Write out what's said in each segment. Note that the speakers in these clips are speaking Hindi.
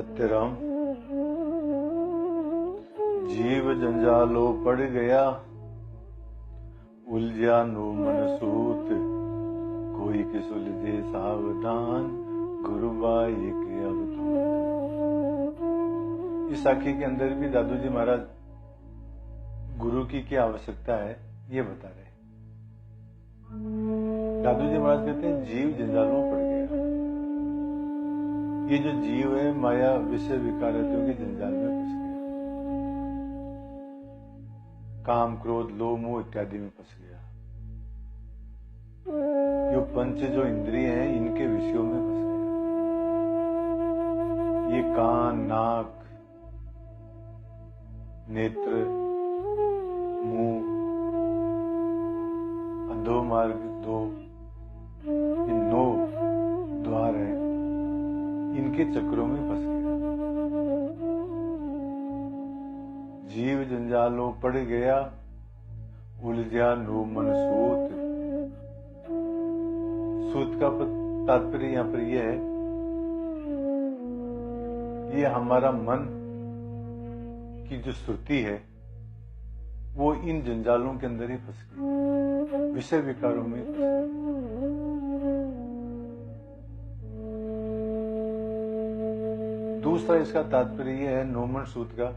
सत्यराम। जीव जंजालो पड़ गया, उलझा नो मन सूत, कोई के सुलझे सावधान, गुरुबाई के अवधूत। इस साखी के अंदर भी दादू जी महाराज गुरु की क्या आवश्यकता है ये बता रहे हैं। दादू जी महाराज कहते हैं जीव जंजालों में पड़ गया। ये जो जीव है माया विषय विकारों के जंजाल में फंस गया, काम क्रोध लोभ मोह इत्यादि में फंस गया। ये पंच जो इंद्रिय हैं इनके विषयों में फंस गया। ये कान नाक नेत्र मुंह अधो मार्ग दो, ये 9 द्वार हैं, इनके चक्रों में फंस गया। जीव जंजालों पड़ गया, उलझा नो मन सूत। सूत का तात्पर्य यहां पर यह है, ये हमारा मन की जो श्रुति है वो इन जंजालों के अंदर ही फंस गई, विषय विकारों में फंस गई। दूसरा इसका तात्पर्य यह है नोमन सूत का,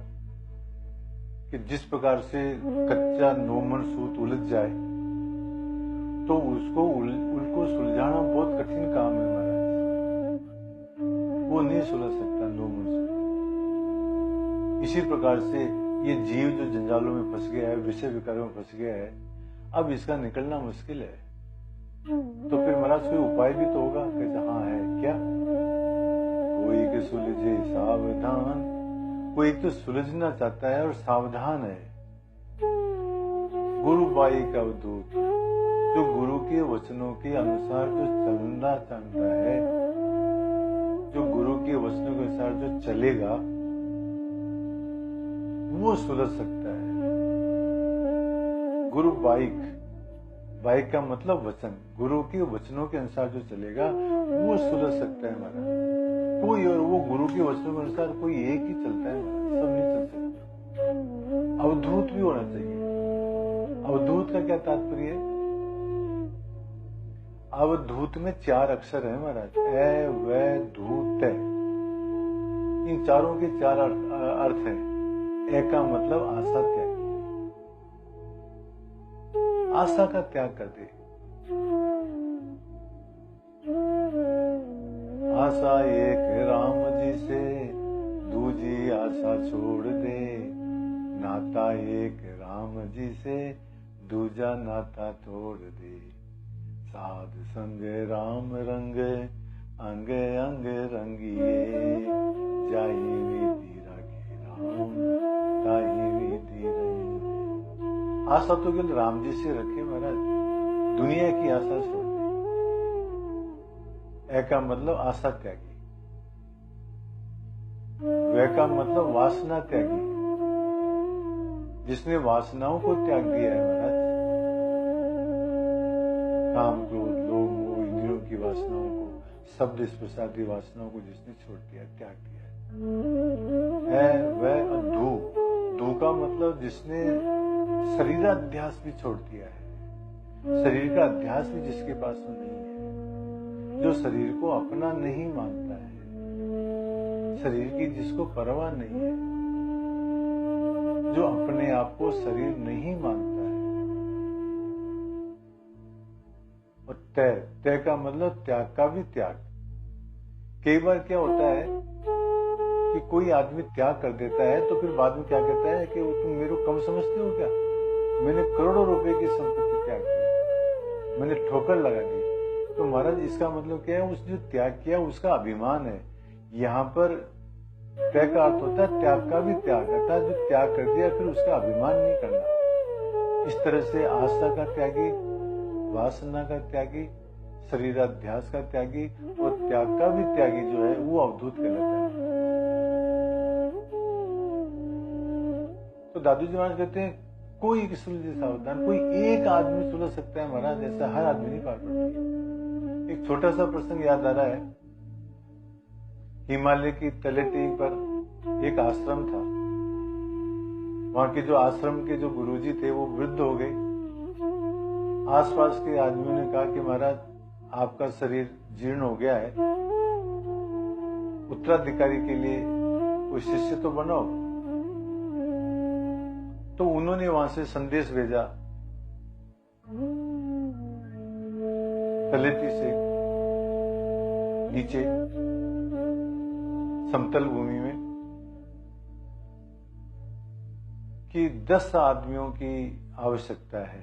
कि जिस प्रकार से कच्चा नोमन सूत उलझ जाए तो उनको सुलझाना बहुत कठिन काम है महाराज, वो नहीं सुलझ सकता नोमन सूत। इसी प्रकार से ये जीव जो जंजालों में फंस गया है, विषय विकारों में फंस गया है, अब इसका निकलना मुश्किल है। तो फिर महाराज कोई उपाय भी तो होगा। कहते हाँ है क्या, कोई के सुलझे सावधान। कोई एक तो सुलझना चाहता है और सावधान है, गुरु बाई का अवधूत, जो गुरु के वचनों के अनुसार जो चलना चाहता है, जो गुरु के वचनों के अनुसार जो चलेगा वो सुलझ सकता है। गुरु बाइक का मतलब वचन, गुरु के वचनों के अनुसार जो चलेगा वो सुलझ सकता है महाराज। कोई और वो गुरु के वचनों के अनुसार कोई एक ही चलता है महाराज, सब नहीं चल सकते। अवधूत भी होना चाहिए। अवधूत का क्या तात्पर्य है? अवधूत में 4 अक्षर है महाराज, ए वै धूत है। इन चारों के 4 अर्थ हैं। ए का मतलब आशा त्यागी, आशा का त्याग कर दे। आशा एक राम जी से, दूजी आशा छोड़ दे। नाता एक राम जी से, दूजा नाता तोड़ दे। साध संग राम रंग, अंग अंग रंगिए। जाई विधि राखे राम, ताई विधि रंगे। आशा तो केवल राम जी से रखे महाराज, दुनिया की आशा छोड़ दे। ए का मतलब आशा त्यागी, वे का मतलब वासना त्यागी, जिसने वासनाओं को त्याग दिया है महाराज। काम क्रोध लोभ मोह इंद्रियों की वासनाओं को, शब्द स्पर्श आदि वासनाओं को जिसने छोड़ दिया, त्याग दिया है। वह धू का मतलब जिसने शरीराध्यास भी छोड़ दिया है। शरीर का अध्यास भी जिसके पास में नहीं है, जो शरीर को अपना नहीं मानता है, शरीर की जिसको परवाह नहीं है, जो अपने आप को शरीर नहीं मानता है। और तय का मतलब त्याग का भी त्याग। कई बार क्या होता है कि कोई आदमी त्याग कर देता है तो फिर बाद में क्या कहता है कि तुम मेरे को कम समझते हो क्या, मैंने करोड़ों रुपए की संपत्ति त्याग दी, मैंने ठोकर लगा दी। तो महाराज इसका मतलब क्या है, उस जो त्याग किया उसका अभिमान है। यहाँ पर तय का अर्थ होता है त्याग का भी त्याग, अर्थात जो त्याग कर दिया फिर उसका अभिमान नहीं करना। इस तरह से आस्था का त्यागी, वासना का त्यागी, शरीराध्यास का त्यागी और त्याग का भी त्यागी जो है वो अवधूत कहलाता है। तो दादू जी महाराज कहते हैं कोई सुलझे सावधान, कोई एक आदमी सुलझ सकता है महाराज, ऐसा हर आदमी नहीं पार पड़ती। एक छोटा सा प्रसंग याद आ रहा है हिमालय की तलहटी पर एक आश्रम था। वहां के जो आश्रम के जो गुरुजी थे वो वृद्ध हो गए। आसपास के आदमियों ने कहा कि महाराज आपका शरीर जीर्ण हो गया है, उत्तराधिकारी के लिए कोई शिष्य तो बनाओ। तो उन्होंने वहां से संदेश भेजा तलहटी से नीचे समतल भूमि में कि 10 आदमियों की आवश्यकता है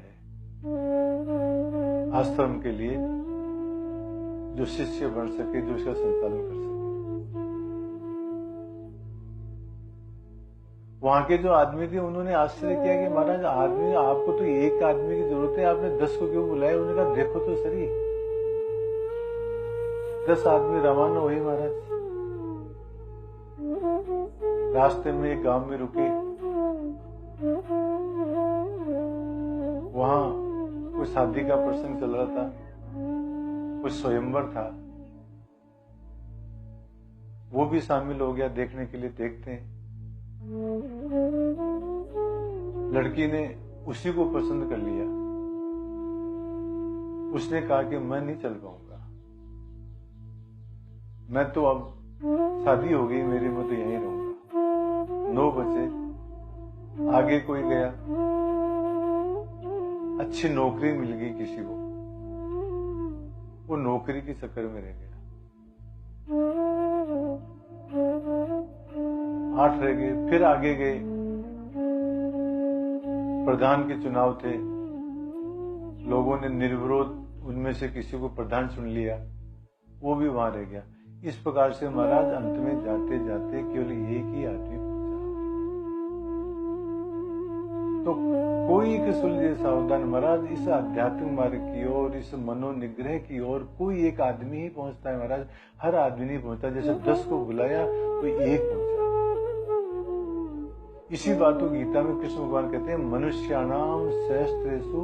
आश्रम के लिए, जो शिष्य बन सके, जो इसका संचालन कर सके। वहां के जो आदमी थे उन्होंने आश्चर्य किया कि महाराज आदमी, आपको तो एक आदमी की जरूरत है, आपने 10 को क्यों बुलाया? उन्होंने कहा देखो तो सही, 10 आदमी रवाना हुए महाराज। रास्ते में एक गांव में रुके, वहां कोई शादी का प्रसंग चल रहा था, कोई स्वयंवर था, वो भी शामिल हो गया देखने के लिए। देखते हैं, लड़की ने उसी को पसंद कर लिया। उसने कहा कि मैं नहीं चल पाऊंगा, मैं तो अब शादी हो गई मेरी, मैं तो यहीं रहूंगा। 9 बजे आगे कोई गया, अच्छी नौकरी मिल गई किसी को, वो नौकरी के चक्कर में रह गया। 8 रह गए, फिर आगे गए, प्रधान के चुनाव थे, लोगों ने निर्विरोध उनमें से किसी को प्रधान चुन लिया, वो भी वहां रह गया। इस प्रकार से महाराज अंत में जाते जाते केवल एक ही आदमी पहुंचा। तो कोई एक सुलझे सावधान महाराज, इस आध्यात्मिक मार्ग की ओर, इस मनोनिग्रह की ओर कोई एक आदमी ही पहुंचता है महाराज, हर आदमी नहीं पहुंचता। जैसे 10 को बुलाया तो एक पहुंचा। इसी बात को गीता में कृष्ण भगवान कहते हैं, मनुष्याणाम सहस्त्रेषु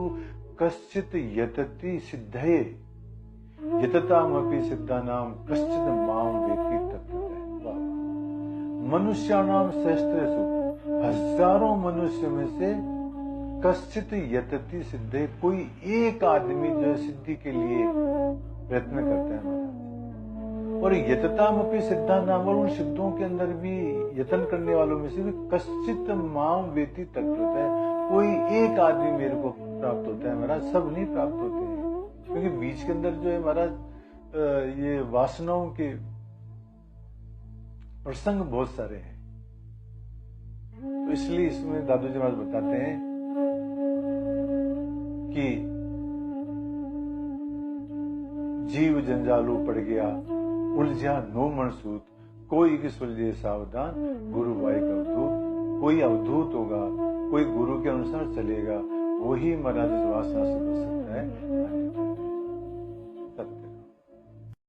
कश्चित यतति सिद्धये यततामपि सिद्धानाम कश्चित माम वेति तत्वतः। मनुष्याणाम सहस्त्रेषु, हजारों मनुष्य में से कश्चित यतति सिद्धये, कोई एक आदमी जो है सिद्धि के लिए प्रयत्न करता है महाराज। और यततामपि सिद्धानाम, और उन सिद्धों के अंदर भी यत्न करने वालों में से भी कश्चित माम वेति तत्वतः, कोई एक आदमी मेरे को प्राप्त होता है महाराज, सब नहीं प्राप्त होते हैं। क्योंकि बीच के अंदर जो है महाराज ये वासनाओं के प्रसंग बहुत सारे हैं। तो इसलिए इसमें दादू जी महाराज बताते हैं कि जीव जंजालू पड़ गया, उलझा नो मनसूत, कोई की सुलझे सावधान, गुरु वाई का अवधूत। कोई अवधूत होगा, कोई गुरु के अनुसार चलेगा, वही महाराज इस वासना से बच सकता है।